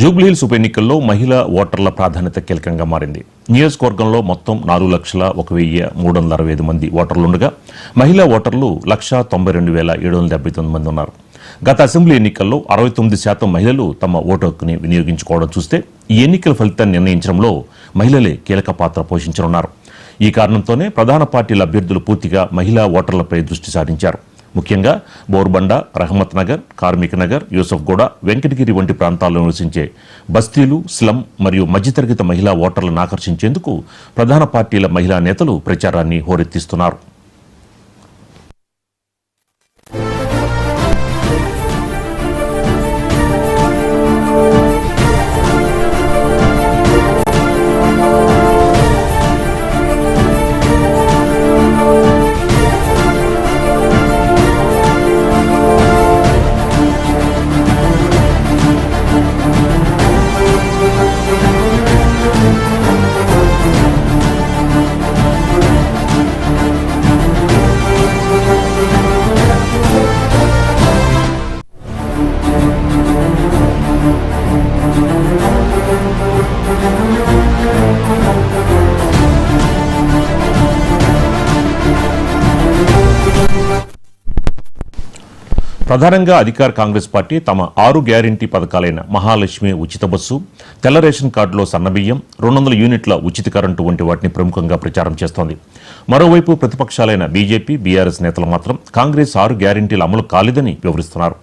జూబ్లీహిల్స్ ఉప ఎన్నికల్లో మహిళా ఓటర్ల ప్రాధాన్యత కీలకంగా మారింది. నియోజకవర్గంలో మొత్తం 4,01,365 మంది ఓటర్లుండగా మహిళా ఓటర్లు 1,92,779 మంది ఉన్నారు. గత అసెంబ్లీ ఎన్నికల్లో 69% మహిళలు తమ ఓటు హక్కుని వినియోగించుకోవడం చూస్తే ఈ ఎన్నికల ఫలితాన్ని నిర్ణయించడంలో మహిళలే కీలక పాత్ర పోషించనున్నారు. ఈ కారణంతోనే ప్రధాన పార్టీల అభ్యర్థులు పూర్తిగా మహిళా ఓటర్లపై దృష్టి సారించారు. ముఖ్యంగా బోర్బండ, రహమత్ నగర్, కార్మిక్ నగర్, యూసఫ్గూడ, వెంకటగిరి వంటి ప్రాంతాల్లో నివసించే బస్తీలు, స్లమ్ మరియు మధ్యతరగతి మహిళా ఓటర్లను ఆకర్షించేందుకు ప్రధాన పార్టీల మహిళా నేతలు ప్రచారాన్ని హోరెత్తిస్తున్నారు. ప్రధానంగా అధికార కాంగ్రెస్ పార్టీ తమ 6 గ్యారంటీ పథకాలైన మహాలక్ష్మి ఉచిత బస్సు, తెల్ల రేషన్ కార్డులో సన్నబియ్యం, 200 యూనిట్ల ఉచిత కరెంటు వంటి వాటిని ప్రముఖంగా ప్రచారం చేస్తోంది. మరోవైపు ప్రతిపక్షాలైన బీజేపీ, బీఆర్ఎస్ నేతలు మాత్రం కాంగ్రెస్ 6 గ్యారంటీల అమలు కాలేదని వివరిస్తున్నారు.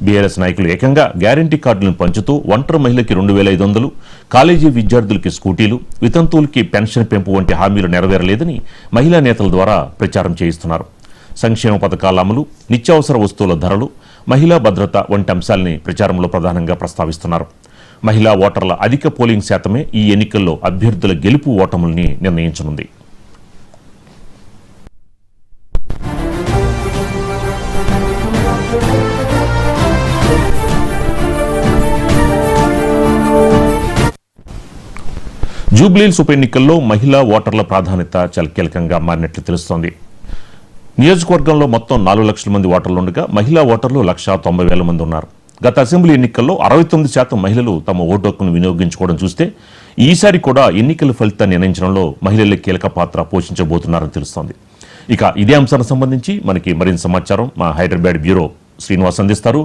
బీఆర్ఎస్ నాయకులు ఏకంగా గ్యారంటీ కార్డులను పంచుతూ ఒంటరి మహిళకి 2,500, కాలేజీ విద్యార్థులకి స్కూటీలు, వితంతువులకి పెన్షన్ పెంపు వంటి హామీలు నెరవేరలేదని మహిళా నేతల ద్వారా ప్రచారం చేయిస్తున్నారు. సంక్షేమ పథకాల అమలు, నిత్యావసర వస్తువుల ధరలు, మహిళా భద్రత వంటి అంశాలని ప్రచారంలో ప్రధానంగా ప్రస్తావిస్తున్నారు. మహిళా ఓటర్ల అధిక పోలింగ్ శాతమే ఈ ఎన్నికల్లో అభ్యర్థుల గెలుపు ఓటముల్ని నిర్ణయించనుంది. జూబ్లీహిల్స్ ఉప ఎన్నికల్లో మహిళా ఓటర్ల ప్రాధాన్యత చాలా కీలకంగా మారినట్లు తెలుస్తోంది. నియోజకవర్గంలో మొత్తం 4 లక్షల మంది ఓటర్లుండగా మహిళా ఓటర్లు 1,90,000 మంది ఉన్నారు. గత అసెంబ్లీ ఎన్నికల్లో 69% మహిళలు తమ ఓటు హక్కును వినియోగించుకోవడం చూస్తే ఈసారి కూడా ఎన్నికల ఫలితాన్ని నిర్ణయించడంలో మహిళలే కీలక పాత్ర పోషించబోతున్నారని తెలుస్తోంది. ఇక ఇదే అంశానికి సంబంధించి మనకి మరింత సమాచారం మా హైదరాబాద్ బ్యూరో శ్రీనివాస్ అందిస్తారు.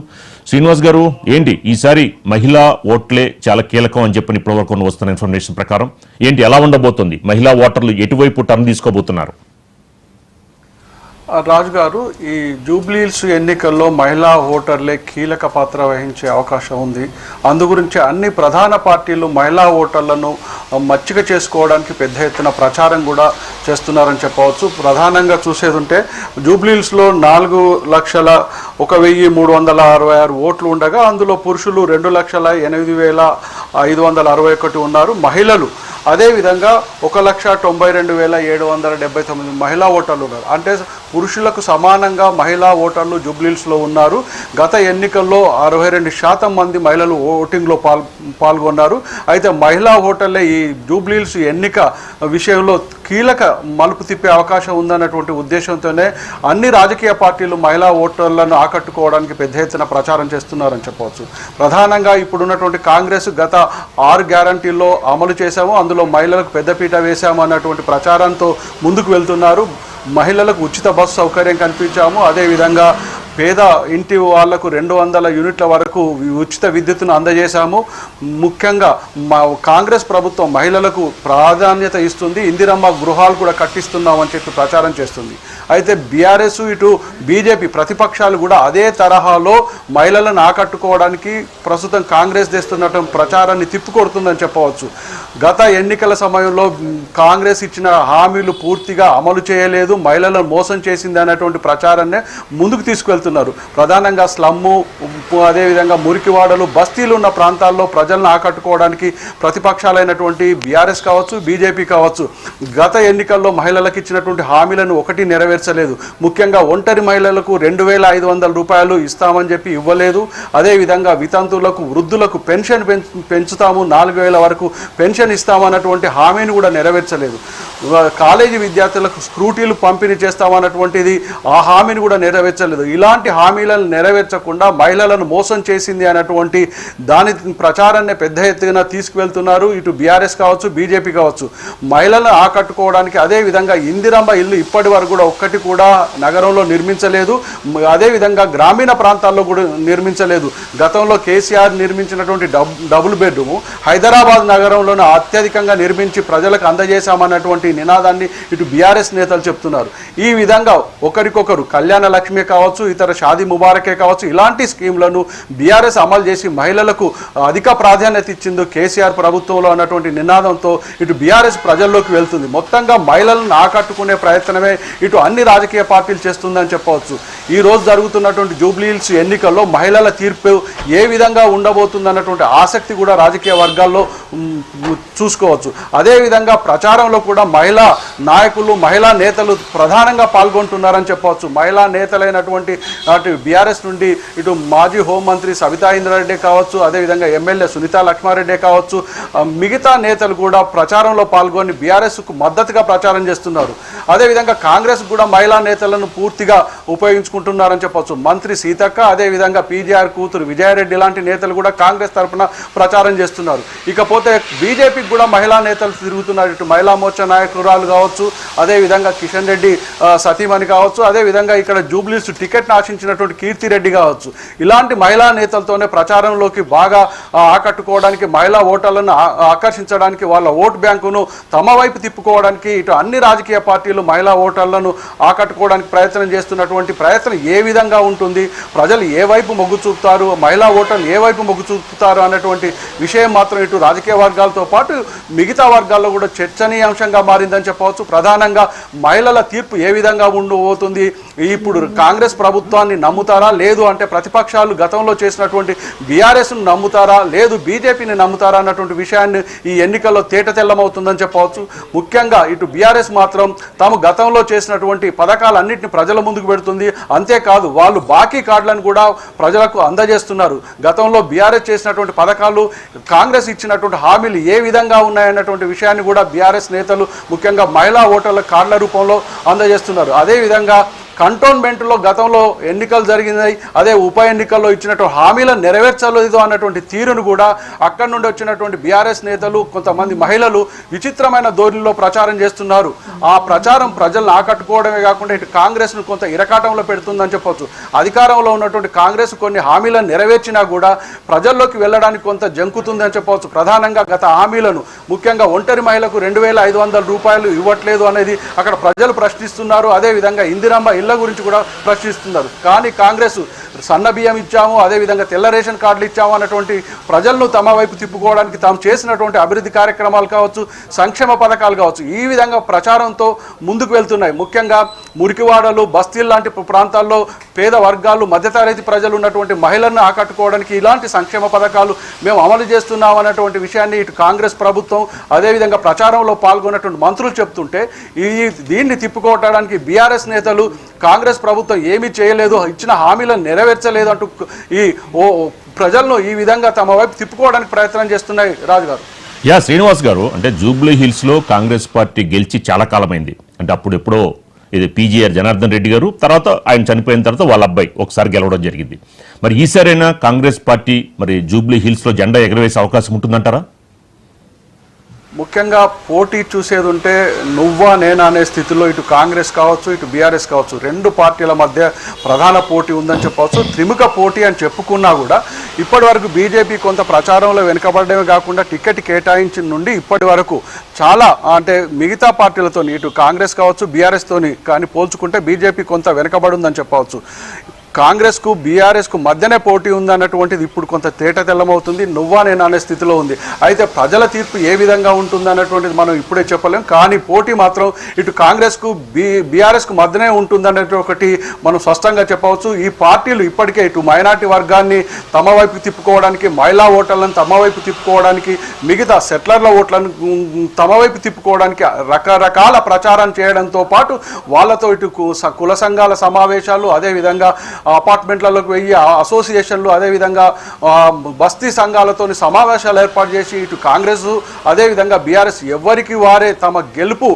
శ్రీనివాస్ గారు, ఏంటి ఈసారి మహిళా ఓట్లే చాలా కీలకం అని చెప్పని ఇప్పటివరకు వస్తున్న ఇన్ఫర్మేషన్ ప్రకారం ఏంటి ఎలా ఉండబోతోంది? మహిళా ఓటర్లు ఎటువైపు టర్న్ తీసుకోబోతున్నారు? రాజు గారు, ఈ జూబ్లీహిల్స్ ఎన్నికల్లో మహిళా ఓటర్లే కీలక పాత్ర వహించే అవకాశం ఉంది. అందు గురించి అన్ని ప్రధాన పార్టీలు మహిళా ఓటర్లను మచ్చిక చేసుకోవడానికి పెద్ద ఎత్తున ప్రచారం కూడా చేస్తున్నారని చెప్పవచ్చు. ప్రధానంగా చూసేది ఉంటే జూబ్లీహిల్స్లో 4,01,366 ఓట్లు ఉండగా అందులో పురుషులు 2,08,561 ఉన్నారు. మహిళలు అదేవిధంగా 1,92,779 మహిళా ఓటర్లు ఉన్నారు. అంటే పురుషులకు సమానంగా మహిళా ఓటర్లు జూబ్లీహిల్స్లో ఉన్నారు. గత ఎన్నికల్లో 62% మంది మహిళలు ఓటింగ్లో పాల్గొన్నారు. అయితే మహిళా ఓటర్లే ఈ జూబ్లీహిల్స్ ఎన్నిక విషయంలో కీలక మలుపు తిప్పే అవకాశం ఉందన్నటువంటి ఉద్దేశంతోనే అన్ని రాజకీయ పార్టీలు మహిళా ఓటర్లను ఆకట్టుకోవడానికి పెద్ద ఎత్తున ప్రచారం చేస్తున్నారని చెప్పవచ్చు. ప్రధానంగా ఇప్పుడున్నటువంటి కాంగ్రెస్ గత 6 గ్యారంటీల్లో అమలు చేశాము, అందులో మహిళలకు పెద్దపీట వేశాము అన్నటువంటి ప్రచారంతో ముందుకు వెళ్తున్నారు. మహిళలకు ఉచిత బస్సు సౌకర్యం కల్పించాము, అదేవిధంగా పేద ఇంటి వాళ్లకు 200 యూనిట్ల వరకు ఉచిత విద్యుత్తును అందజేశాము. ముఖ్యంగా కాంగ్రెస్ ప్రభుత్వం మహిళలకు ప్రాధాన్యత ఇస్తుంది, ఇందిరమ్మ గృహాలు కూడా కట్టిస్తున్నామని చెప్పి ప్రచారం చేస్తుంది. అయితే బీఆర్ఎస్ ఇటు బీజేపీ ప్రతిపక్షాలు కూడా అదే తరహాలో మహిళలను ఆకట్టుకోవడానికి ప్రస్తుతం కాంగ్రెస్ చేస్తున్నటువంటి ప్రచారాన్ని తిప్పికొడుతుందని చెప్పవచ్చు. గత ఎన్నికల సమయంలో కాంగ్రెస్ ఇచ్చిన హామీలు పూర్తిగా అమలు చేయలేదు, మహిళలను మోసం చేసింది అనేటువంటి ప్రచారాన్ని ముందుకు తీసుకువెళ్తున్నారు. ప్రధానంగా స్లమ్ము, అదేవిధంగా మురికివాడలు, బస్తీలు ఉన్న ప్రాంతాల్లో ప్రజలను ఆకట్టుకోవడానికి ప్రతిపక్షాలైనటువంటి బీఆర్ఎస్ కావచ్చు, బీజేపీ కావచ్చు గత ఎన్నికల్లో మహిళలకు ఇచ్చినటువంటి హామీలను ఒకటి నెరవేర్చలేదు. ముఖ్యంగా ఒంటరి మహిళలకు 2,500 రూపాయలు ఇస్తామని చెప్పి ఇవ్వలేదు. అదేవిధంగా వితంతువులకు, వృద్ధులకు పెన్షన్ పెంచుతాము, 4,000 వరకు పెన్షన్ ఇస్తామన్నటువంటి హామీని కూడా నెరవేర్చలేదు. కాలేజీ విద్యార్థులకు స్కూటీలు పంపిణీ చేస్తామన్నటువంటిది ఆ హామీని కూడా నెరవేర్చలేదు. ఇలా ఎలాంటి హామీలను నెరవేర్చకుండా మహిళలను మోసం చేసింది అన్నటువంటి దాని ప్రచారాన్ని పెద్ద ఎత్తున తీసుకువెళ్తున్నారు. ఇటు బీఆర్ఎస్ కావచ్చు, బీజేపీ కావచ్చు. మహిళలను ఆకట్టుకోవడానికి అదేవిధంగా ఇందిరమ్మ ఇల్లు ఇప్పటి వరకు కూడా ఒక్కటి కూడా నగరంలో నిర్మించలేదు. అదేవిధంగా గ్రామీణ ప్రాంతాల్లో కూడా నిర్మించలేదు. గతంలో కేసీఆర్ నిర్మించినటువంటి డబుల్ బెడ్రూమ్ హైదరాబాద్ నగరంలోనే అత్యధికంగా నిర్మించి ప్రజలకు అందజేశామన్నటువంటి నినాదాన్ని ఇటు బీఆర్ఎస్ నేతలు చెప్తున్నారు. ఈ విధంగా ఒకరికొకరు కళ్యాణ లక్ష్మి కావచ్చు, ఇతర షాదీ ముబారకే కావచ్చు, ఇలాంటి స్కీమ్లను బీఆర్ఎస్ అమలు చేసి మహిళలకు అధిక ప్రాధాన్యత ఇచ్చింది కేసీఆర్ ప్రభుత్వంలో అన్నటువంటి నినాదంతో ఇటు బీఆర్ఎస్ ప్రజల్లోకి వెళ్తుంది. మొత్తంగా మహిళలను ఆకట్టుకునే ప్రయత్నమే ఇటు అన్ని రాజకీయ పార్టీలు చేస్తుందని చెప్పవచ్చు. ఈ రోజు జరుగుతున్నటువంటి జూబ్లీ హిల్స్ ఎన్నికల్లో మహిళల తీర్పు ఏ విధంగా ఉండబోతుందన్నటువంటి ఆసక్తి కూడా రాజకీయ వర్గాల్లో చూసుకోవచ్చు. అదేవిధంగా ప్రచారంలో కూడా మహిళా నాయకులు, మహిళా నేతలు ప్రధానంగా పాల్గొంటున్నారని చెప్పవచ్చు. మహిళా నేతలైనటువంటి అటు బీఆర్ఎస్ నుండి ఇటు మాజీ హోంమంత్రి సబితా ఇంద్రారెడ్డి కావచ్చు, అదేవిధంగా ఎమ్మెల్యే సునీతా లక్ష్మారెడ్డి కావచ్చు, మిగతా నేతలు కూడా ప్రచారంలో పాల్గొని బీఆర్ఎస్కు మద్దతుగా ప్రచారం చేస్తున్నారు. అదేవిధంగా కాంగ్రెస్ కూడా మహిళా నేతలను పూర్తిగా ఉపయోగించుకుంటున్నారని చెప్పవచ్చు. మంత్రి సీతక్క, అదేవిధంగా పీజీఆర్ కూతురు విజయారెడ్డి లాంటి నేతలు కూడా కాంగ్రెస్ తరఫున ప్రచారం చేస్తున్నారు. ఇకపోతే బీజేపీకి కూడా మహిళా నేతలు తిరుగుతున్నారు. ఇటు మహిళా మోర్చా నాయకురాలు కావచ్చు, అదేవిధంగా కిషన్ రెడ్డి సతీమణి కావచ్చు, అదేవిధంగా ఇక్కడ జూబ్లీస్ టికెట్ను ఆశించినటువంటి కీర్తిరెడ్డి కావచ్చు. ఇలాంటి మహిళా నేతలతోనే ప్రచారంలోకి బాగా ఆకట్టుకోవడానికి, మహిళా ఓటర్లను ఆకర్షించడానికి, వాళ్ళ ఓటు బ్యాంకును తమ వైపు తిప్పుకోవడానికి ఇటు అన్ని రాజకీయ పార్టీలు మహిళా ఓటర్లను ఆకట్టుకోవడానికి ప్రయత్నం చేస్తున్నటువంటి ప్రయత్నం ఏ విధంగా ఉంటుంది, ప్రజలు ఏ వైపు మొగ్గు చూపుతారు, మహిళా ఓటర్లు ఏ వైపు మొగ్గు చూపుతారు అన్నటువంటి విషయం మాత్రం ఇటు రాజకీయ వర్గాలతో పాటు మిగతా వర్గాల్లో కూడా చర్చనీయాంశంగా మారిందని చెప్పవచ్చు. ప్రధానంగా మహిళల తీర్పు ఏ విధంగా ఉండబోతుంది, ఇప్పుడు కాంగ్రెస్ ప్రభుత్వాన్ని నమ్ముతారా, లేదు అంటే ప్రతిపక్షాలు గతంలో చేసినటువంటి బీఆర్ఎస్ను నమ్ముతారా, లేదు బీజేపీని నమ్ముతారా అన్నటువంటి విషయాన్ని ఈ ఎన్నికల్లో తేటతెల్లమవుతుందని చెప్పవచ్చు. ముఖ్యంగా ఇటు బీఆర్ఎస్ మాత్రం తాము గతంలో చేసినటువంటి పథకాలన్నింటినీ ప్రజల ముందుకు పెడుతుంది. అంతేకాదు వాళ్ళు బాకీ కార్డులను కూడా ప్రజలకు అందజేస్తున్నారు. గతంలో బీఆర్ఎస్ చేసినటువంటి పథకాలు, కాంగ్రెస్ ఇచ్చినటువంటి హామీలు ఏ విధంగా ఉన్నాయన్నటువంటి విషయాన్ని కూడా బీఆర్ఎస్ నేతలు ముఖ్యంగా మహిళా ఓటర్ల కార్డుల రూపంలో అందజేస్తున్నారు. అదేవిధంగా కంటోన్మెంట్లో గతంలో ఎన్నికలు జరిగినాయి, అదే ఉప ఎన్నికల్లో ఇచ్చినటువంటి హామీలను నెరవేర్చలేదు అన్నటువంటి తీరును కూడా అక్కడి నుండి వచ్చినటువంటి బీఆర్ఎస్ నేతలు, కొంతమంది మహిళలు విచిత్రమైన ధోరణిలో ప్రచారం చేస్తున్నారు. ఆ ప్రచారం ప్రజలను ఆకట్టుకోవడమే కాకుండా ఇటు కాంగ్రెస్ను కొంత ఇరకాటంలో పెడుతుందని చెప్పవచ్చు. అధికారంలో ఉన్నటువంటి కాంగ్రెస్ కొన్ని హామీలను నెరవేర్చినా కూడా ప్రజల్లోకి వెళ్ళడానికి కొంత జంకుతుందని చెప్పవచ్చు. ప్రధానంగా గత హామీలను, ముఖ్యంగా ఒంటరి మహిళకు 2500 రూపాయలు ఇవ్వట్లేదు అనేది అక్కడ ప్రజలు ప్రశ్నిస్తున్నారు. అదేవిధంగా ఇందిరమ్మ ఇళ్ల గురించి కూడా ప్రశ్నిస్తున్నారు. కానీ కాంగ్రెస్ సన్న బియ్యం ఇచ్చాము, అదేవిధంగా తెల్ల రేషన్ కార్డులు ఇచ్చాము అన్నటువంటి ప్రజలను తమ వైపు తిప్పుకోవడానికి తాము చేసినటువంటి అభివృద్ధి కార్యక్రమాలు కావచ్చు, సంక్షేమ పథకాలు కావచ్చు, ఈ విధంగా ప్రచారంతో ముందుకు వెళ్తున్నాయి. ముఖ్యంగా మురికివాడలు, బస్తీలు లాంటి ప్రాంతాల్లో పేద వర్గాలు, మధ్యతరగతి ప్రజలు ఉన్నటువంటి మహిళలను ఆకట్టుకోవడానికి ఇలాంటి సంక్షేమ పథకాలు మేము అమలు చేస్తున్నాం అన్నటువంటి విషయాన్ని ఇటు కాంగ్రెస్ ప్రభుత్వం, అదేవిధంగా ప్రచారంలో పాల్గొన్నటువంటి మంత్రులు చెప్తుంటే దీన్ని తిప్పుకోవడానికి బీఆర్ఎస్ నేతలు కాంగ్రెస్ ప్రభుత్వం ఏమీ చేయలేదు, ఇచ్చిన హామీలను నెరవేర్చలేదు అంటూ ప్రజలను ఈ విధంగా తమ వైపు తిప్పుకోవడానికి ప్రయత్నం చేస్తున్నాయి. రాజు గారు. శ్రీనివాస్ గారు, అంటే జూబ్లీ హిల్స్లో కాంగ్రెస్ పార్టీ గెలిచి చాలా కాలమైంది. అంటే అప్పుడు ఎప్పుడో ఇది పీజీఆర్ జనార్దన్ రెడ్డి గారు, తర్వాత ఆయన చనిపోయిన తర్వాత వాళ్ళ అబ్బాయి ఒకసారి గెలవడం జరిగింది. మరి ఈసారైనా కాంగ్రెస్ పార్టీ మరి జూబ్లీ హిల్స్లో జెండా ఎగరవేసే అవకాశం ఉంటుందంటారా? ముఖ్యంగా పోటీ చూసేది ఉంటే నువ్వా నేనా అనే స్థితిలో ఇటు కాంగ్రెస్ కావచ్చు, ఇటు బీఆర్ఎస్ కావచ్చు, రెండు పార్టీల మధ్య ప్రధాన పోటీ ఉందని చెప్పవచ్చు. త్రిముఖ పోటీ అని చెప్పుకున్నా కూడా ఇప్పటి వరకు బీజేపీ కొంత ప్రచారంలో వెనుకబడమే కాకుండా టికెట్ కేటాయించిన నుండి ఇప్పటి వరకు చాలా, అంటే మిగతా పార్టీలతో ఇటు కాంగ్రెస్ కావచ్చు, బీఆర్ఎస్తోని కానీ పోల్చుకుంటే బీజేపీ కొంత వెనుకబడి ఉందని చెప్పవచ్చు. కాంగ్రెస్కు బీఆర్ఎస్కు మధ్యనే పోటీ ఉందన్నటువంటిది ఇప్పుడు కొంత తేటతెల్లమవుతుంది. నువ్వా నేను అనే స్థితిలో ఉంది. అయితే ప్రజల తీర్పు ఏ విధంగా ఉంటుంది అన్నటువంటిది మనం ఇప్పుడే చెప్పలేం. కానీ పోటీ మాత్రం ఇటు కాంగ్రెస్కు బీఆర్ఎస్కు మధ్యనే ఉంటుందనేది ఒకటి మనం స్పష్టంగా చెప్పవచ్చు. ఈ పార్టీలు ఇప్పటికే ఇటు మైనార్టీ వర్గాన్ని తమ వైపు తిప్పుకోవడానికి, మహిళా ఓటర్లను తమ వైపు తిప్పుకోవడానికి, మిగతా సెటిలర్ల ఓట్లను తమ వైపు తిప్పుకోవడానికి రకరకాల ప్రచారం చేయడంతో పాటు వాళ్ళతో ఇటు కుల సంఘాల సమావేశాలు, అదేవిధంగా అపార్ట్మెంట్లలోకి వెయ్యి అసోసియేషన్లు అదేవిధంగా బస్తీ సంఘాలతోని సమావేశాలు ఏర్పాటు చేసి ఇటు కాంగ్రెస్ అదేవిధంగా బీఆర్ఎస్ ఎవరికి వారే తమ గెలుపు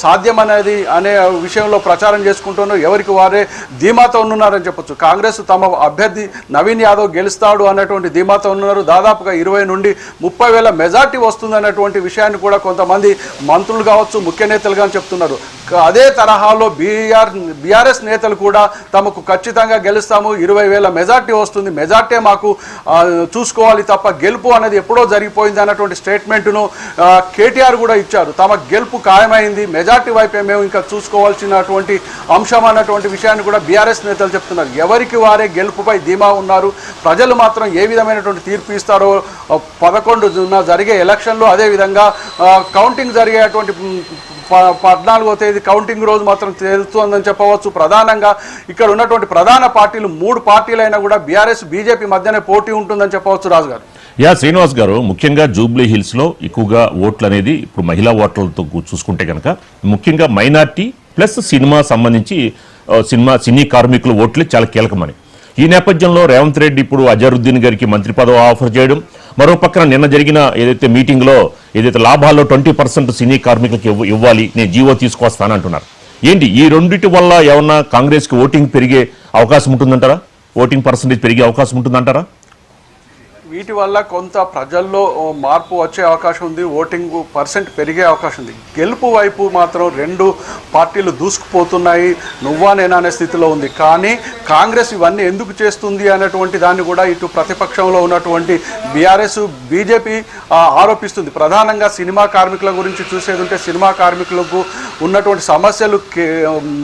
సాధ్యమనేది అనే విషయంలో ప్రచారం చేసుకుంటున్నారు. ఎవరికి వారే ధీమాతో ఉన్నారని చెప్పొచ్చు. కాంగ్రెస్ తమ అభ్యర్థి నవీన్ యాదవ్ గెలుస్తాడు అన్నటువంటి ధీమాతో ఉన్నారు. దాదాపుగా 20 నుండి 30 వేల మెజార్టీ వస్తుందన్నటువంటి విషయాన్ని కూడా కొంతమంది మంత్రులు కావచ్చు, ముఖ్య నేతలు కానీ చెప్తున్నారు. అదే తరహాలో బీఆర్ఎస్ నేతలు కూడా తమకు ఖచ్చితంగా గెలుస్తాము, 20 వేల మెజార్టీ వస్తుంది, మెజార్టీ మాకు చూసుకోవాలి తప్ప గెలుపు అనేది ఎప్పుడో జరిగిపోయింది అన్నటువంటి స్టేట్మెంట్ను కేటీఆర్ కూడా ఇచ్చారు. తమ గెలుపు ఖాయమైంది, మెజార్టీ వైపే మేము ఇంకా చూసుకోవాల్సినటువంటి అంశం అన్నటువంటి విషయాన్ని కూడా బీఆర్ఎస్ నేతలు చెప్తున్నారు. ఎవరికి వారే గెలుపుపై ధీమా ఉన్నారు. ప్రజలు మాత్రం ఏ విధమైనటువంటి తీర్పు ఇస్తారో 11 జరిగే ఎలక్షన్లో అదేవిధంగా కౌంటింగ్ జరిగేటువంటి 14వ తేదీ కౌంటింగ్ రోజు మాత్రం తెలుస్తుందని చెప్పవచ్చు. ప్రధానంగా ఇక్కడ ఉన్నటువంటి ప్రధాన పార్టీలు 3 పార్టీలైనా కూడా బీఆర్ఎస్ బీజేపీ మధ్యనే పోటీ ఉంటుందని చెప్పవచ్చు. రాజు గారు, శ్రీనివాస్ గారు, ముఖ్యంగా జూబ్లీ హిల్స్ లో ఎక్కువగా ఓట్లు అనేది ఇప్పుడు మహిళా ఓట్లతో చూసుకుంటే కనుక ముఖ్యంగా మైనార్టీ ప్లస్ సినిమా సంబంధించి సినీ కార్మికుల ఓట్లే చాలా కీలకమని, ఈ నేపథ్యంలో రేవంత్ రెడ్డి ఇప్పుడు అజరుద్దీన్ గారికి మంత్రి పదవి ఆఫర్ చేయడం, మరో పక్కన నిన్న జరిగిన ఏదైతే మీటింగ్లో ఏదైతే లాభాల్లో 20% సినీ కార్మికులకు ఇవ్వాలి, నేను జీవో తీసుకొస్తానంటున్నారు. ఏంటి ఈ రెండింటి వల్ల ఏమన్నా కాంగ్రెస్కి ఓటింగ్ పెరిగే అవకాశం ఉంటుందంటారా? ఓటింగ్ పర్సంటేజ్ పెరిగే అవకాశం ఉంటుందంటారా? వీటి వల్ల కొంత ప్రజల్లో మార్పు వచ్చే అవకాశం ఉంది, ఓటింగ్ పర్సెంట్ పెరిగే అవకాశం ఉంది. గెలుపు వైపు మాత్రం 2 పార్టీలు దూసుకుపోతున్నాయి, నువ్వా నేనా అనే స్థితిలో ఉంది. కానీ కాంగ్రెస్ ఇవన్నీ ఎందుకు చేస్తుంది అనేటువంటి దాన్ని కూడా ఇటు ప్రతిపక్షంలో ఉన్నటువంటి బీఆర్ఎస్ బీజేపీ ఆరోపిస్తుంది. ప్రధానంగా సినిమా కార్మికుల గురించి చూసేది ఉంటే సినిమా కార్మికులకు ఉన్నటువంటి సమస్యలు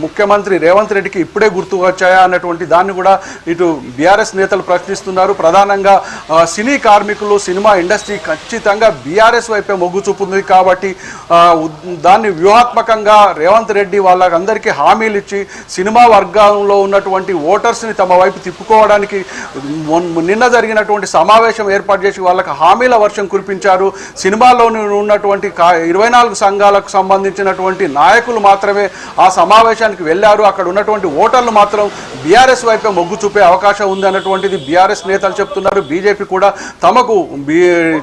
ముఖ్యమంత్రి రేవంత్ రెడ్డికి ఇప్పుడే గుర్తుకు వచ్చాయా అన్నటువంటి దాన్ని కూడా ఇటు బీఆర్ఎస్ నేతలు ప్రశ్నిస్తున్నారు. ప్రధానంగా సినీ కార్మికులు, సినిమా ఇండస్ట్రీ ఖచ్చితంగా బీఆర్ఎస్ వైపే మొగ్గు చూపుతుంది కాబట్టి దాన్ని వ్యూహాత్మకంగా రేవంత్ రెడ్డి వాళ్ళందరికీ హామీలు ఇచ్చి సినిమా వర్గంలో ఉన్నటువంటి ఓటర్స్ని తమ వైపు తిప్పుకోవడానికి నిన్న జరిగినటువంటి సమావేశం ఏర్పాటు చేసి వాళ్ళకి హామీల వర్షం కురిపించారు. సినిమాలో ఉన్నటువంటి 24 సంఘాలకు సంబంధించినటువంటి నాయకులు మాత్రమే ఆ సమావేశానికి వెళ్ళారు. అక్కడ ఉన్నటువంటి ఓటర్లు మాత్రం బీఆర్ఎస్ వైపే మొగ్గు చూపే అవకాశం ఉంది అన్నటువంటిది బీఆర్ఎస్ నేతలు చెప్తున్నారు. బీజేపీ కూడా తమకు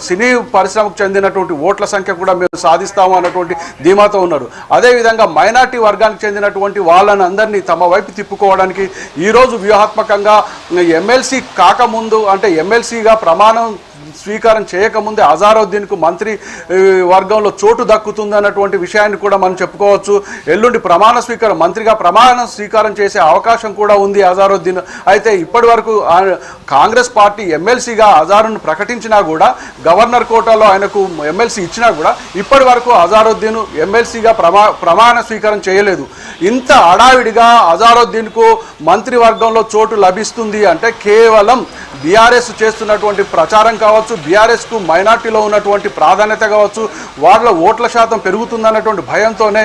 సినీ పరిశ్రమకు చెందినటువంటి ఓట్ల సంఖ్య కూడా మేము సాధిస్తాము అన్నటువంటి ధీమాతో ఉన్నారు. అదేవిధంగా మైనార్టీ వర్గానికి చెందినటువంటి వాళ్ళని అందరినీ తమ వైపు తిప్పుకోవడానికి ఈరోజు వ్యూహాత్మకంగా ఎమ్మెల్సీ కాకముందు అంటే ఎమ్మెల్సీగా ప్రమాణం స్వీకారం చేయకముందే అజారుద్దీన్కు మంత్రి వర్గంలో చోటు దక్కుతుంది అన్నటువంటి విషయాన్ని కూడా మనం చెప్పుకోవచ్చు. ఎల్లుండి మంత్రిగా ప్రమాణ స్వీకారం చేసే అవకాశం కూడా ఉంది అజారుద్దీన్. అయితే ఇప్పటి వరకు కాంగ్రెస్ పార్టీ ఎమ్మెల్సీగా అజారును ప్రకటించినా కూడా, గవర్నర్ కోటాలో ఆయనకు ఎమ్మెల్సీ ఇచ్చినా కూడా ఇప్పటి వరకు అజారుద్దీన్ ఎమ్మెల్సీగా ప్రమాణ స్వీకారం చేయలేదు. ఇంత హడావిడిగా అజారుద్దీన్కు మంత్రివర్గంలో చోటు లభిస్తుంది అంటే కేవలం బీఆర్ఎస్ చేస్తున్నటువంటి ప్రచారం కావచ్చు, బీఆర్ఎస్కు మైనార్టీలో ఉన్నటువంటి ప్రాధాన్యత కావచ్చు, వాళ్ళ ఓట్ల శాతం పెరుగుతుందన్నటువంటి భయంతోనే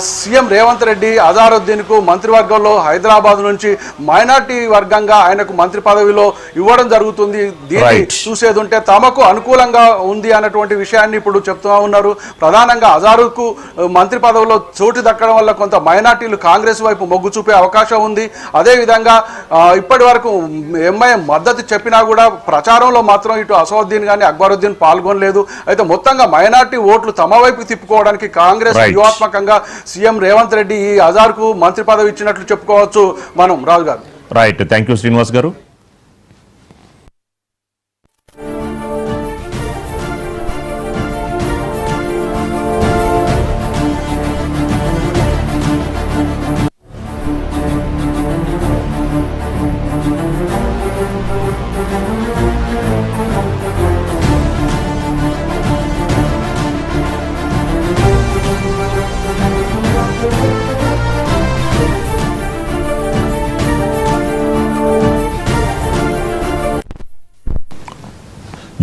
సీఎం రేవంత్ రెడ్డి అజారుద్దీన్కు మంత్రివర్గంలో హైదరాబాద్ నుంచి మైనార్టీ వర్గంగా ఆయనకు మంత్రి పదవిలో ఇవ్వడం జరుగుతుంది. దీన్ని చూసేది ఉంటే తమకు అనుకూలంగా ఉంది అన్నటువంటి విషయాన్ని ఇప్పుడు చెప్తూ ఉన్నారు. ప్రధానంగా అజారుకు మంత్రి పదవిలో చోటు దక్కడం వల్ల కొంత మైనార్టీలు కాంగ్రెస్ వైపు మొగ్గు చూపే అవకాశం ఉంది. అదేవిధంగా ఇప్పటి వరకు ఎంఐఎం మద్దతు చెప్పినా కూడా ప్రచారంలో మాత్రం ఇటు అసదుద్దీన్ కానీ అక్బరుద్దీన్ పాల్గొనలేదు. అయితే మొత్తంగా మైనార్టీ ఓట్లు తమ వైపు తిప్పుకోవడానికి కాంగ్రెస్ వ్యూహాత్మకంగా సీఎం రేవంత్ రెడ్డి ఈ అజార్కు మంత్రి పదవి ఇచ్చినట్లు చెప్పుకోవచ్చు మనం. రాజు గారు, రైట్, థ్యాంక్ యూ శ్రీనివాస్ గారు.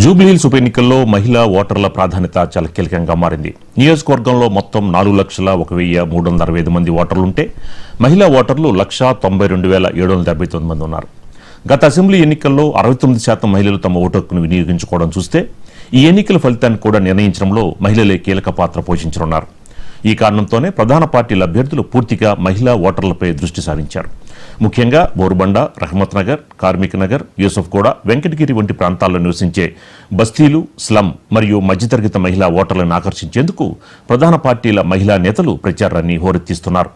జూబ్లీహిల్స్ ఉప ఎన్నికల్లో మహిళా ఓటర్ల ప్రాధాన్యత చాలా కీలకంగా మారింది. నియోజకవర్గంలో మొత్తం 4,01,365 మంది ఓటర్లుంటే మహిళా ఓటర్లు 1,92,779 మంది ఉన్నారు. గత అసెంబ్లీ ఎన్నికల్లో 69% మహిళలు తమ ఓటు హక్కును వినియోగించుకోవడం చూస్తే ఈ ఎన్నికల ఫలితాన్ని కూడా నిర్ణయించడంలో మహిళలే కీలక పాత్ర పోషించనున్నారు. ఈ కారణంతోనే ప్రధాన పార్టీల అభ్యర్థులు పూర్తిగా మహిళా ఓటర్లపై దృష్టి సారించారు. ముఖ్యంగా బోరుబండ, రహమత్ నగర్, కార్మిక్ నగర్, యూసఫ్గూడ, వెంకటగిరి వంటి ప్రాంతాల్లో నివసించే బస్తీలు, స్లమ్ మరియు మధ్యతరగతి మహిళా ఓటర్లను ఆకర్షించేందుకు ప్రధాన పార్టీల మహిళా నేతలు ప్రచారాన్ని హోరెత్తిస్తున్నారు.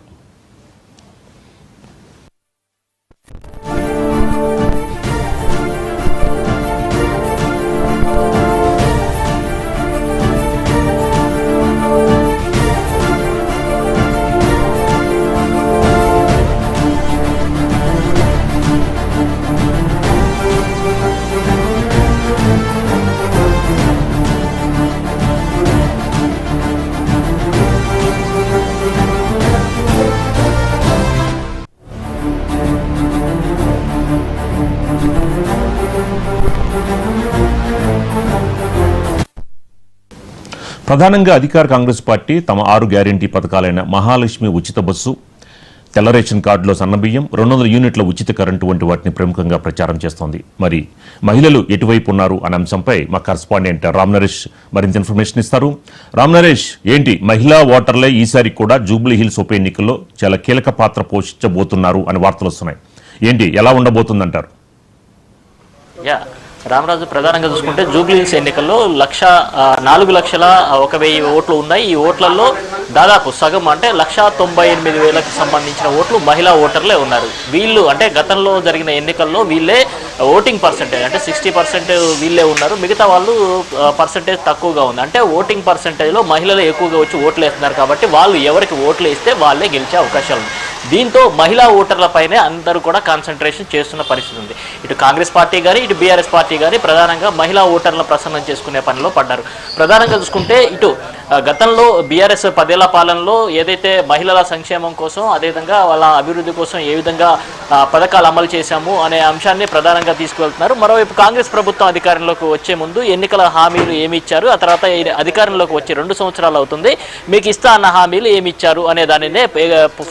ప్రధానంగా అధికార కాంగ్రెస్ పార్టీ తమ 6 గ్యారంటీ పథకాలైన మహాలక్ష్మి ఉచిత బస్సు, తెల్ల రేషన్ కార్డులో సన్నబియ్యం, 200 యూనిట్ల ఉచిత కరెంటు వంటి వాటిని ప్రముఖంగా ప్రచారం చేస్తోంది. మరి మహిళలు ఎటువైపు ఉన్నారు అనే అంశంపై మా కరెస్పాండెంట్ రామ్ నరేష్ మరింత ఇన్ఫర్మేషన్ ఇస్తారు. రామ్ నరేష్, ఏంటి మహిళా ఓటర్లే ఈసారి కూడా జూబ్లీ హిల్స్ ఉప ఎన్నికల్లో చాలా కీలక పాత్ర పోషించబోతున్నారు అని వార్తలు వస్తున్నాయి. ఏంటి, ఎలా ఉండబోతుందంటారు? రామరాజు, ప్రధానంగా చూసుకుంటే జూబ్లీహిల్స్ ఎన్నికల్లో 4,01,000 ఓట్లు ఉన్నాయి. ఈ ఓట్లలో దాదాపు సగం అంటే 1,98,000కి సంబంధించిన ఓట్లు మహిళా ఓటర్లే ఉన్నారు. వీళ్ళు అంటే గతంలో జరిగిన ఎన్నికల్లో వీళ్ళే ఓటింగ్ పర్సెంటేజ్ అంటే 60% వీళ్ళే ఉన్నారు. మిగతా వాళ్ళు పర్సెంటేజ్ తక్కువగా ఉంది. అంటే ఓటింగ్ పర్సెంటేజ్లో మహిళలు ఎక్కువగా వచ్చి ఓట్లు వేస్తున్నారు కాబట్టి వాళ్ళు ఎవరికి ఓట్లు వేస్తే వాళ్ళే గెలిచే అవకాశాలు ఉంది. దీంతో మహిళా ఓటర్లపైనే అందరూ కూడా కాన్సన్ట్రేషన్ చేస్తున్న పరిస్థితి ఉంది. ఇటు కాంగ్రెస్ పార్టీ కానీ ఇటు బీఆర్ఎస్ పార్టీ కానీ ప్రధానంగా మహిళా ఓటర్లను ప్రసన్నం చేసుకునే పనిలో పడ్డారు. ప్రధానంగా చూసుకుంటే ఇటు గతంలో బీఆర్ఎస్ 10 ఏళ్ల పాలనలో ఏదైతే మహిళల సంక్షేమం కోసం అదేవిధంగా వాళ్ళ అభివృద్ధి కోసం ఏ విధంగా పథకాలు అమలు చేశాము అనే అంశాన్ని ప్రధానంగా తీసుకువెళ్తున్నారు. మరోవైపు కాంగ్రెస్ ప్రభుత్వం అధికారంలోకి వచ్చే ముందు ఎన్నికల హామీలు ఏమి ఇచ్చారు, ఆ తర్వాత అధికారంలోకి వచ్చి 2 సంవత్సరాలు అవుతుంది, మీకు ఇస్తా అన్న హామీలు ఏమి ఇచ్చారు అనే దానినే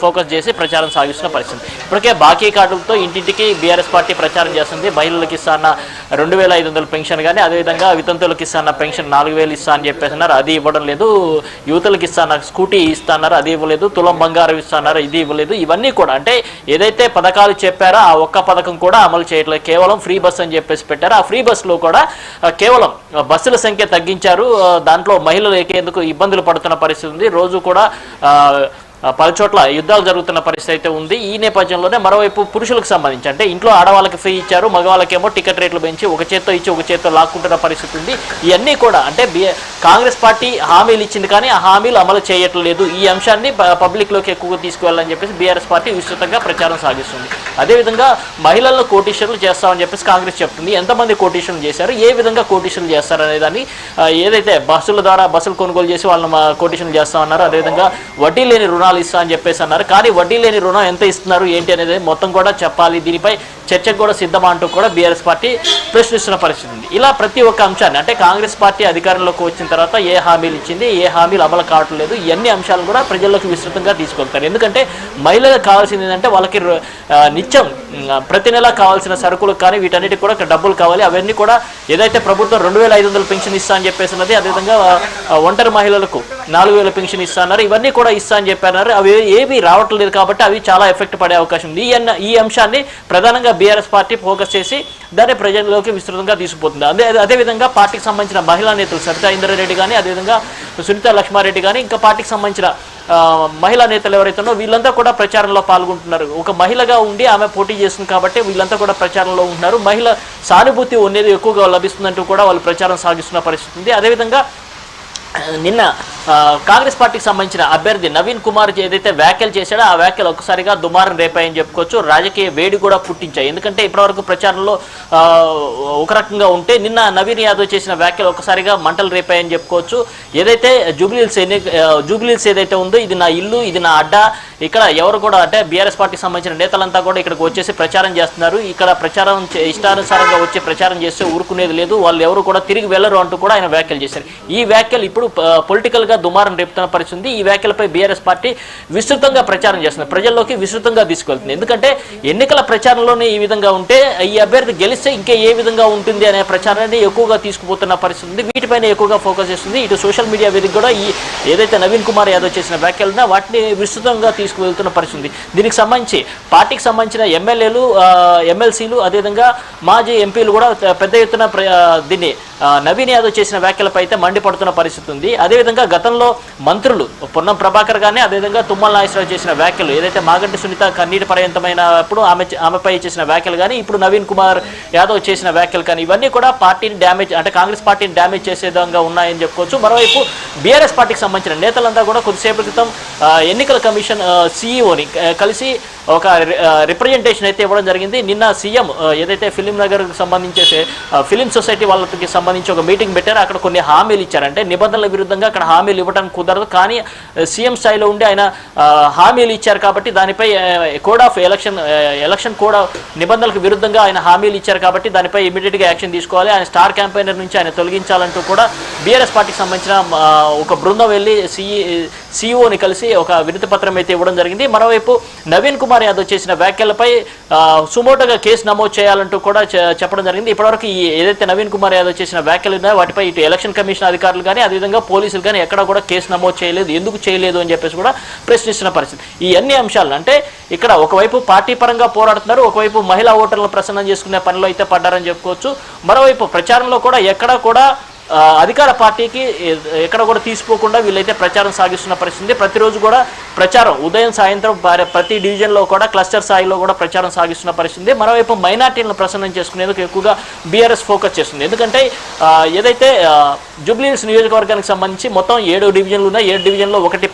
ఫోకస్ చేసి ప్రచారం సాగిస్తున్న పరిస్థితి. ఇప్పటికే బాకీ కార్డులతో ఇంటింటికి బీఆర్ఎస్ పార్టీ ప్రచారం చేస్తుంది. మహిళలకు ఇస్తా అన్న 2,500 పెన్షన్ కానీ అదేవిధంగా వితంతువులకు ఇస్తా అన్న పెన్షన్ 4,000 ఇస్తా అని చెప్పేస్తున్నారు, అది ఇవ్వడం లేదు. యువతలకు ఇస్తాన్నారు, స్కూటీ ఇస్తాన్నారు, అది ఇవ్వలేదు. తులం బంగారం ఇస్తాన్నారు, ఇది ఇవ్వలేదు. ఇవన్నీ కూడా అంటే ఏదైతే పథకాలు చెప్పారో ఆ ఒక్క పథకం కూడా అమలు చేయట్లేదు. కేవలం ఫ్రీ బస్ అని చెప్పేసి పెట్టారు. ఆ ఫ్రీ బస్సులో కూడా కేవలం బస్సుల సంఖ్య తగ్గించారు. దాంట్లో మహిళలు ఎక్కేందుకు ఇబ్బందులు పడుతున్న పరిస్థితి ఉంది. రోజు కూడా 10 చోట్ల యుద్ధాలు జరుగుతున్న పరిస్థితి అయితే ఉంది. ఈ నేపథ్యంలోనే మరోవైపు పురుషులకు సంబంధించి అంటే ఇంట్లో ఆడవాళ్ళకి ఫ్రీ ఇచ్చారు, మగవాళ్ళకేమో టికెట్ రేట్లు పెంచి ఒక చేత్తో ఇచ్చి ఒక చేత్తో లాక్కుంటున్న పరిస్థితి ఉంది. ఇవన్నీ కూడా అంటే కాంగ్రెస్ పార్టీ హామీలు ఇచ్చింది కానీ ఆ హామీలు అమలు చేయట్లేదు. ఈ అంశాన్ని పబ్లిక్లోకి ఎక్కువగా తీసుకువెళ్ళాలని చెప్పేసి బీఆర్ఎస్ పార్టీ విస్తృతంగా ప్రచారం సాగిస్తుంది. అదేవిధంగా మహిళలను కోటీశ్వరులు చేస్తామని చెప్పేసి కాంగ్రెస్ చెప్తుంది. ఎంతమంది కోటీశ్వరులు చేశారు, ఏ విధంగా కోటీశ్వరులు చేస్తారు అనేదాన్ని ఏదైతే బస్సుల ద్వారా బస్సులు కొనుగోలు చేసి వాళ్ళని కోటీశ్వరులు చేస్తామన్నారు. అదేవిధంగా వడ్డీ లేని రుణాలు ఇస్తా అని చెప్పేసి అన్నారు. కానీ వడ్డీ లేని రుణం ఎంత ఇస్తున్నారు ఏంటి అనేది మొత్తం కూడా చెప్పాలి, దీనిపై చర్చకు కూడా సిద్ధమా అంటూ కూడా బీఆర్ఎస్ పార్టీ ప్రశ్నిస్తున్న పరిస్థితి ఉంది. ఇలా ప్రతి ఒక్క అంశాన్ని అంటే కాంగ్రెస్ పార్టీ అధికారంలోకి వచ్చిన తర్వాత ఏ హామీలు ఇచ్చింది, ఏ హామీలు అమలు కావట్లేదు, ఇవన్నీ అంశాలను కూడా ప్రజల్లోకి విస్తృతంగా తీసుకెళ్తారు. ఎందుకంటే మహిళలకు కావాల్సింది ఏంటంటే వాళ్ళకి నిత్యం ప్రతి నెల కావాల్సిన సరుకులకు కానీ వీటన్నిటికి కూడా డబ్బులు కావాలి. అవన్నీ కూడా ఏదైతే ప్రభుత్వం 2,500 పెన్షన్ ఇస్తా అని చెప్పేసినది, అదేవిధంగా ఒంటరి మహిళలకు 4,000 పెన్షన్ ఇస్తా అన్నారు, ఇవన్నీ కూడా ఇస్తా అని చెప్పారు. అవి ఏవి రావట్లేదు కాబట్టి అవి చాలా ఎఫెక్ట్ పడే అవకాశం ఉంది. ఈ అంశాన్ని ప్రధానంగా బీఆర్ఎస్ పార్టీ ఫోకస్ చేసి దాన్ని ప్రజల్లోకి విస్తృతంగా తీసుకుపోతుంది. అదేవిధంగా పార్టీకి సంబంధించిన మహిళా నేతలు సరితా ఇంద్రారెడ్డి కానీ అదేవిధంగా సునీత లక్ష్మారెడ్డి కానీ ఇంకా పార్టీకి సంబంధించిన మహిళా నేతలు ఎవరైతే ఉన్నారో వీళ్ళంతా కూడా ప్రచారంలో పాల్గొంటున్నారు. ఒక మహిళగా ఉండి ఆమె పోటీ చేస్తుంది కాబట్టి వీళ్ళంతా కూడా ప్రచారంలో ఉంటున్నారు. మహిళ సానుభూతి అనేది ఎక్కువగా లభిస్తుందంటూ కూడా వాళ్ళు ప్రచారం సాగిస్తున్న పరిస్థితి ఉంది. అదేవిధంగా నిన్న కాంగ్రెస్ పార్టీకి సంబంధించిన అభ్యర్థి నవీన్ కుమార్ ఏదైతే వ్యాఖ్యలు చేశాడో ఆ వ్యాఖ్యలు ఒక్కసారిగా దుమారం రేపాయని చెప్పుకోవచ్చు. రాజకీయ వేడి కూడా పుట్టించాయి. ఎందుకంటే ఇప్పటివరకు ప్రచారంలో ఒక రకంగా ఉంటే నిన్న నవీన్ యాదవ్ చేసిన వ్యాఖ్యలు ఒక్కసారిగా మంటలు రేపాయని చెప్పుకోవచ్చు. ఏదైతే జూబ్లీహిల్స్ ఏదైతే ఉందో ఇది నా ఇల్లు, ఇది నా అడ్డా, ఇక్కడ ఎవరు కూడా అంటే బీఆర్ఎస్ పార్టీకి సంబంధించిన నేతలంతా కూడా ఇక్కడికి వచ్చేసి ప్రచారం చేస్తున్నారు. ఇక్కడ ప్రచారం ఇష్టానుసారంగా వచ్చి ప్రచారం చేస్తే ఊరుకునేది లేదు, వాళ్ళు ఎవరు కూడా తిరిగి వెళ్లరు అంటూ కూడా ఆయన వ్యాఖ్యలు చేశారు. ఈ వ్యాఖ్యలు ఇప్పుడు పొలిటికల్ గా దుమారం రేపుతున్న పరిస్థితి. ఈ వ్యాఖ్యలపై బీఆర్ఎస్ పార్టీ విస్తృతంగా ప్రచారం చేస్తుంది, ప్రజల్లోకి విస్తృతంగా తీసుకెళ్తుంది. ఎందుకంటే ఎన్నికల ప్రచారంలోనే ఈ విధంగా ఉంటే ఈ అభ్యర్థి గెలిస్తే ఇంకా ఏ విధంగా ఉంటుంది అనే ప్రచారాన్ని ఎక్కువగా తీసుకుపోతున్న పరిస్థితి ఉంది. వీటిపైన ఎక్కువగా ఫోకస్ చేస్తుంది. ఇటు సోషల్ మీడియా వేదిక కూడా ఈ ఏదైతే నవీన్ కుమార్ యాదవ్ చేసిన వ్యాఖ్యలున్నా వాటిని విస్తృతంగా తీసుకువెళ్తున్న పరిస్థితి ఉంది. దీనికి సంబంధించి పార్టీకి సంబంధించిన ఎమ్మెల్యేలు, ఎమ్మెల్సీలు, అదేవిధంగా మాజీ ఎంపీలు కూడా పెద్ద ఎత్తున దీన్ని నవీన్ యాదవ్ చేసిన వ్యాఖ్యలపై అయితే మండిపడుతున్న పరిస్థితి ఉంది. అదేవిధంగా గతంలో మంత్రులు పొన్నం ప్రభాకర్ గానే, అదేవిధంగా తుమ్మల నాగేశ్వరరావు చేసిన వ్యాఖ్యలు, ఏదైతే మాగంటి సునీత కన్నీటి పర్యంతమైనప్పుడు ఆమెపై చేసిన వ్యాఖ్యలు కానీ, ఇప్పుడు నవీన్ కుమార్ యాదవ్ చేసిన వ్యాఖ్యలు కానీ, ఇవన్నీ కూడా పార్టీని డ్యామేజ్, అంటే కాంగ్రెస్ పార్టీని డ్యామేజ్ చేసే విధంగా ఉన్నాయని చెప్పుకోవచ్చు. మరోవైపు బీఆర్ఎస్ పార్టీకి సంబంధించిన నేతలంతా కూడా కొద్దిసేపటి క్రితం ఎన్నికల కమిషన్ సీఈఓని కలిసి ఒక రిప్రజెంటేషన్ అయితే ఇవ్వడం జరిగింది. నిన్న సీఎం ఏదైతే ఫిలిం నగర్కి సంబంధించి ఫిలిం సొసైటీ వాళ్ళకి సంబంధించి ఒక మీటింగ్ పెట్టారు. అక్కడ కొన్ని హామీలు ఇచ్చారంటే నిబంధనల విరుద్ధంగా అక్కడ హామీలు ఇవ్వడం కుదరదు, కానీ సీఎం స్థాయిలో ఉండి ఆయన హామీలు ఇచ్చారు కాబట్టి దానిపై కోడ్ ఆఫ్ ఎలక్షన్ కోడ్ నిబంధనలకు విరుద్ధంగా ఆయన హామీలు ఇచ్చారు కాబట్టి దానిపై ఇమీడియట్గా యాక్షన్ తీసుకోవాలి, ఆయన స్టార్ క్యాంపెయినర్ నుంచి ఆయన తొలగించాలంటూ కూడా బీఆర్ఎస్ పార్టీకి సంబంధించిన ఒక బృందం వెళ్ళి సీఈఓని కలిసి ఒక వినతి పత్రం అయితే ఇవ్వడం జరిగింది. మరోవైపు నవీన్ కుమార్ యాదవ్ చేసిన వ్యాఖ్యలపై సుమోటోగా కేసు నమోదు చేయాలంటూ కూడా చెప్పడం జరిగింది. ఇప్పటివరకు ఏదైతే నవీన్ కుమార్ యాదవ్ చేసిన వ్యాఖ్యలు ఉన్నాయో వాటిపై ఇటు ఎలక్షన్ కమిషన్ అధికారులు కానీ, అదేవిధంగా పోలీసులు కానీ ఎక్కడ కూడా కేసు నమోదు చేయలేదు, ఎందుకు చేయలేదు అని చెప్పేసి కూడా ప్రశ్నిస్తున్న పరిస్థితి. ఈ అన్ని అంశాలు అంటే ఇక్కడ ఒకవైపు పార్టీ పరంగా పోరాడుతున్నారు, ఒకవైపు మహిళా ఓటర్లను ప్రసన్నం చేసుకునే పనిలో అయితే పడ్డారని చెప్పుకోవచ్చు. మరోవైపు ప్రచారంలో కూడా ఎక్కడ కూడా అధికార పార్టీకి ఎక్కడ కూడా తీసిపోకుండా వీళ్ళైతే ప్రచారం సాగిస్తున్న పరిస్థితి. ప్రతిరోజు కూడా ప్రచారం ఉదయం సాయంత్రం ప్రతి డివిజన్లో కూడా క్లస్టర్ స్థాయిలో కూడా ప్రచారం సాగిస్తున్న పరిస్థితి. మరోవైపు మైనార్టీలను ప్రసన్నం చేసుకునేందుకు ఎక్కువగా బీఆర్ఎస్ ఫోకస్ చేస్తుంది. ఎందుకంటే ఏదైతే జూబ్లీహిల్స్ నియోజకవర్గానికి సంబంధించి మొత్తం 7 డివిజన్లు ఉన్నాయి. 7 డివిజన్లో ఒకటి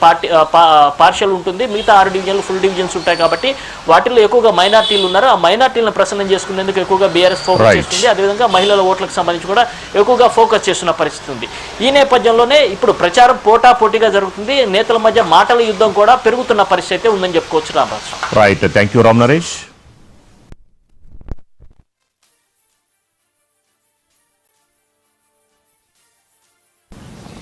పార్షియల్ ఉంటుంది, మిగతా 6 డివిజన్లు ఫుల్ డివిజన్స్ ఉంటాయి కాబట్టి వాటిల్లో ఎక్కువగా మైనార్టీలు ఉన్నారు. ఆ మైనార్టీలను ప్రసన్నం చేసుకునేందుకు ఎక్కువగా బీఆర్ఎస్ ఫోకస్ చేస్తుంది. అదేవిధంగా మహిళల ఓట్లకు సంబంధించి కూడా ఎక్కువగా ఫోకస్ చేస్తున్న పరిస్థితి ఉంది. ఈ నేపథ్యంలోనే ఇప్పుడు ప్రచారం పోటాపోటీగా జరుగుతుంది. నేతల మధ్య మాటల యుద్ధం కూడా పెరుగుతున్న పరిస్థితి ఉందని చెప్పుకోవచ్చు. Ramaraju. Right, thank you Ram Naresh.